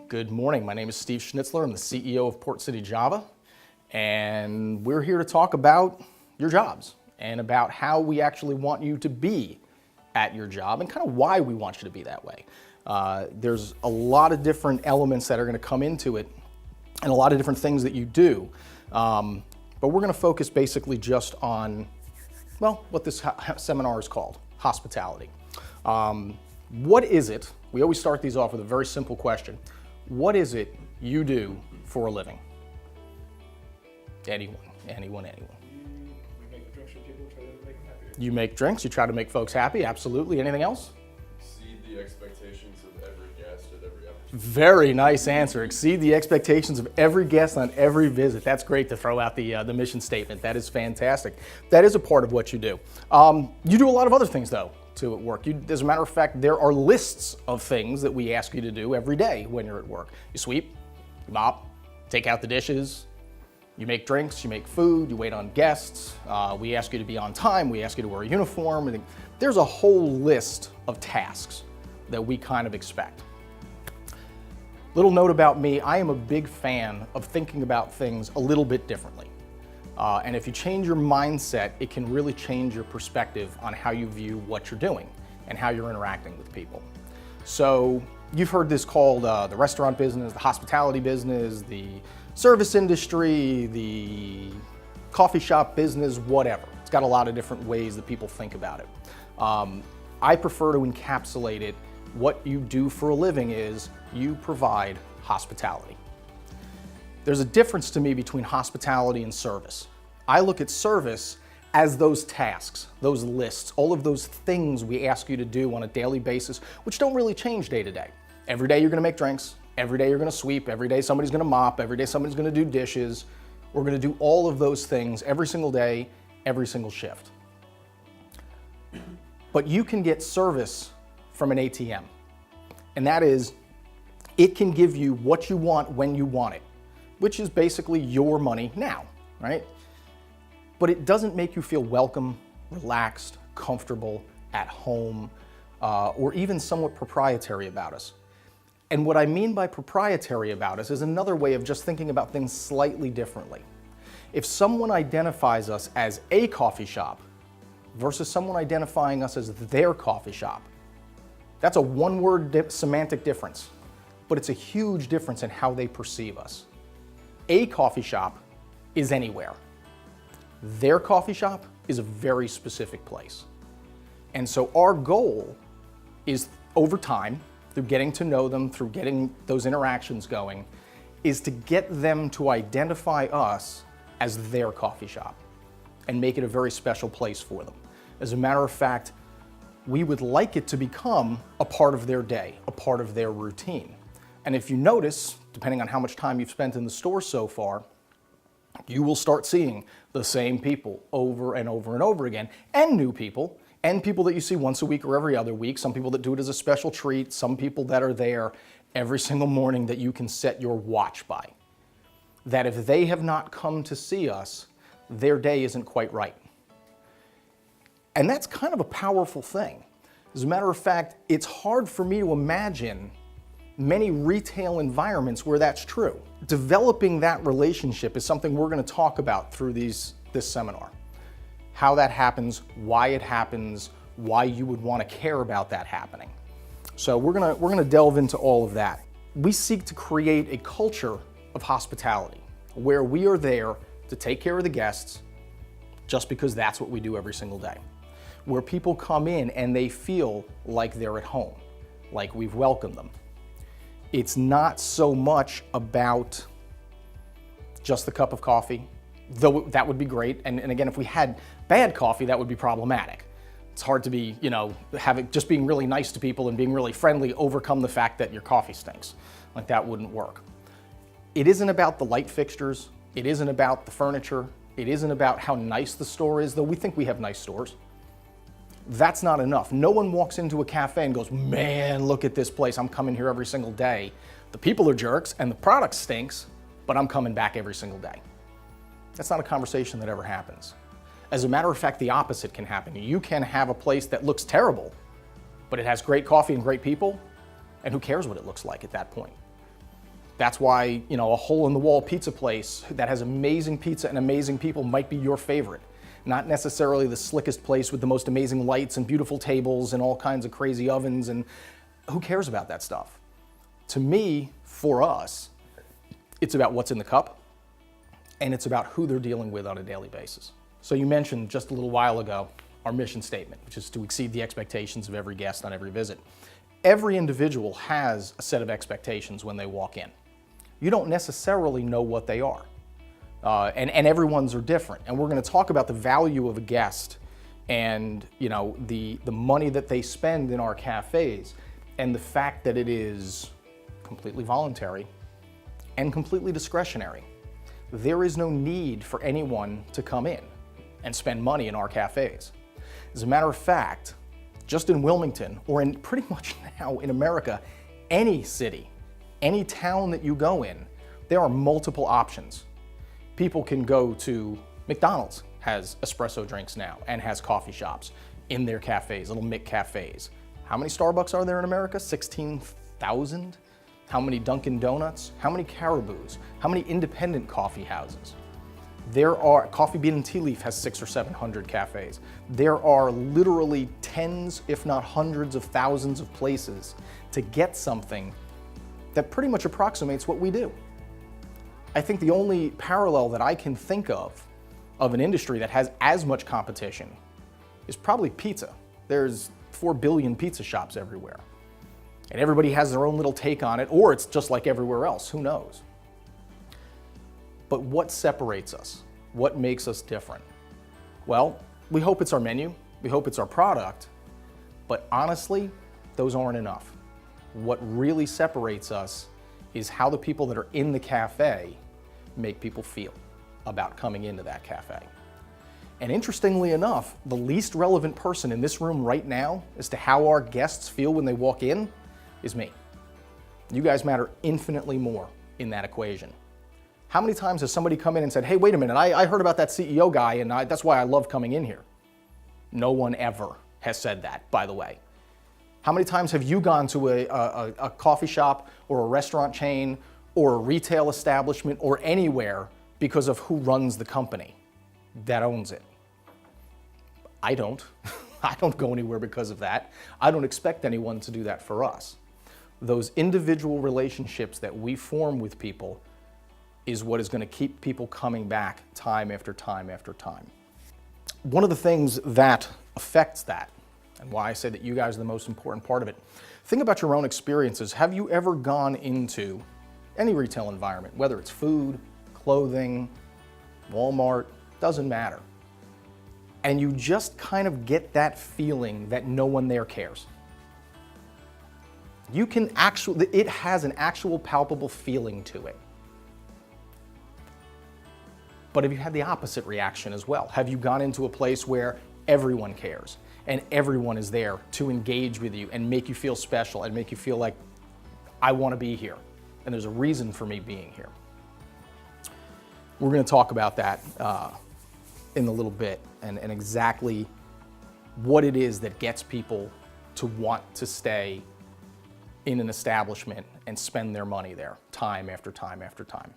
Good morning. My name is Steve Schnitzler. I'm the CEO of Port City Java, and we're here to talk about your jobs and about how we actually want you to be at your job and kind of why we want you to be that way. There's a lot of different elements that are going to come into it and a lot of different things that you do, but we're going to focus basically just on, well, what this seminar is called, hospitality. What is it? We always start these off with a very simple question. What is it you do for a living? Anyone. We make drinks for people, try to make them happier. You make drinks, you try to make folks happy, absolutely. Anything else? Exceed the expectations of every guest at every opportunity. Very nice answer. Exceed the expectations of every guest on every visit. That's great to throw out the mission statement. That is fantastic. That is a part of what you do. You do a lot of other things though to at work. As a matter of fact, there are lists of things that we ask you to do every day when you're at work. You sweep, you mop, take out the dishes, you make drinks, you make food, you wait on guests, we ask you to be on time, we ask you to wear a uniform. And there's a whole list of tasks that we kind of expect. Little note about me, I am a big fan of thinking about things a little bit differently. And if you change your mindset, it can really change your perspective on how you view what you're doing and how you're interacting with people. So you've heard this called the restaurant business, the hospitality business, the service industry, the coffee shop business, whatever. It's got a lot of different ways that people think about it. I prefer to encapsulate it. What you do for a living is you provide hospitality. There's a difference to me between hospitality and service. I look at service as those tasks, those lists, all of those things we ask you to do on a daily basis, which don't really change day to day. Every day you're gonna make drinks, every day you're gonna sweep, every day somebody's gonna mop, every day somebody's gonna do dishes. We're gonna do all of those things every single day, every single shift. But you can get service from an ATM, and that is, it can give you what you want when you want it, which is basically your money now, right? But it doesn't make you feel welcome, relaxed, comfortable, at home, or even somewhat proprietary about us. And what I mean by proprietary about us is another way of just thinking about things slightly differently. If someone identifies us as a coffee shop versus someone identifying us as their coffee shop, that's a one-word semantic difference, but it's a huge difference in how they perceive us. A coffee shop is anywhere. Their coffee shop is a very specific place. And so our goal is, over time, through getting to know them, through getting those interactions going, is to get them to identify us as their coffee shop and make it a very special place for them. As a matter of fact, we would like it to become a part of their day, a part of their routine. And if you notice, depending on how much time you've spent in the store so far, you will start seeing the same people over and over and over again, and new people, and people that you see once a week or every other week, some people that do it as a special treat, some people that are there every single morning that you can set your watch by. That if they have not come to see us, their day isn't quite right. And that's kind of a powerful thing. As a matter of fact, it's hard for me to imagine many retail environments where that's true. Developing that relationship is something we're going to talk about through this seminar. How that happens, why it happens, why you would want to care about that happening. So we're going to delve into all of that. We seek to create a culture of hospitality where we are there to take care of the guests just because that's what we do every single day. Where people come in and they feel like they're at home, like we've welcomed them. It's not so much about just the cup of coffee, though that would be great. And again, if we had bad coffee, that would be problematic. It's hard to be, just being really nice to people and being really friendly overcome the fact that your coffee stinks. Like that wouldn't work. It isn't about the light fixtures. It isn't about the furniture. It isn't about how nice the store is, though we think we have nice stores. That's not enough. No one walks into a cafe and goes, man, look at this place. I'm coming here every single day. The people are jerks and the product stinks, but I'm coming back every single day. That's not a conversation that ever happens. As a matter of fact, the opposite can happen. You can have a place that looks terrible, but it has great coffee and great people, and who cares what it looks like at that point? That's why, you know, a hole-in-the-wall pizza place that has amazing pizza and amazing people might be your favorite. Not necessarily the slickest place with the most amazing lights and beautiful tables and all kinds of crazy ovens, and who cares about that stuff? To me, for us, it's about what's in the cup, and it's about who they're dealing with on a daily basis. So you mentioned just a little while ago our mission statement, which is to exceed the expectations of every guest on every visit. Every individual has a set of expectations when they walk in. You don't necessarily know what they are. And everyone's are different. And we're going to talk about the value of a guest and, you know, the money that they spend in our cafes and the fact that it is completely voluntary and completely discretionary. There is no need for anyone to come in and spend money in our cafes. As a matter of fact, just in Wilmington, or in pretty much now in America, any city, any town that you go in, there are multiple options. People can go to McDonald's, has espresso drinks now, and has coffee shops in their cafes, little McCafes. How many Starbucks are there in America? 16,000? How many Dunkin' Donuts? How many Caribous? How many independent coffee houses? There are, Coffee Bean and Tea Leaf has 600 or 700 cafes. There are literally tens, if not hundreds of thousands of places to get something that pretty much approximates what we do. I think the only parallel that I can think of an industry that has as much competition is probably pizza. There's 4 billion pizza shops everywhere. And everybody has their own little take on it, or it's just like everywhere else, who knows? But what separates us? What makes us different? Well, we hope it's our menu, we hope it's our product, but honestly, those aren't enough. What really separates us is how the people that are in the cafe make people feel about coming into that cafe. And interestingly enough, the least relevant person in this room right now as to how our guests feel when they walk in is me. You guys matter infinitely more in that equation. How many times has somebody come in and said, hey, wait a minute, I heard about that CEO guy and that's why I love coming in here? No one ever has said that, by the way. How many times have you gone to a coffee shop or a restaurant chain or a retail establishment or anywhere because of who runs the company that owns it? I don't. I don't go anywhere because of that. I don't expect anyone to do that for us. Those individual relationships that we form with people is what is going to keep people coming back time after time after time. One of the things that affects that, and why I say that you guys are the most important part of it, think about your own experiences. Have you ever gone into any retail environment, whether it's food, clothing, Walmart, doesn't matter, and you just kind of get that feeling that no one there cares? You can actually, it has an actual palpable feeling to it. But have you had the opposite reaction as well? Have you gone into a place where everyone cares and everyone is there to engage with you and make you feel special and make you feel like, I want to be here and there's a reason for me being here? We're going to talk about that in a little bit and exactly what it is that gets people to want to stay in an establishment and spend their money there time after time after time.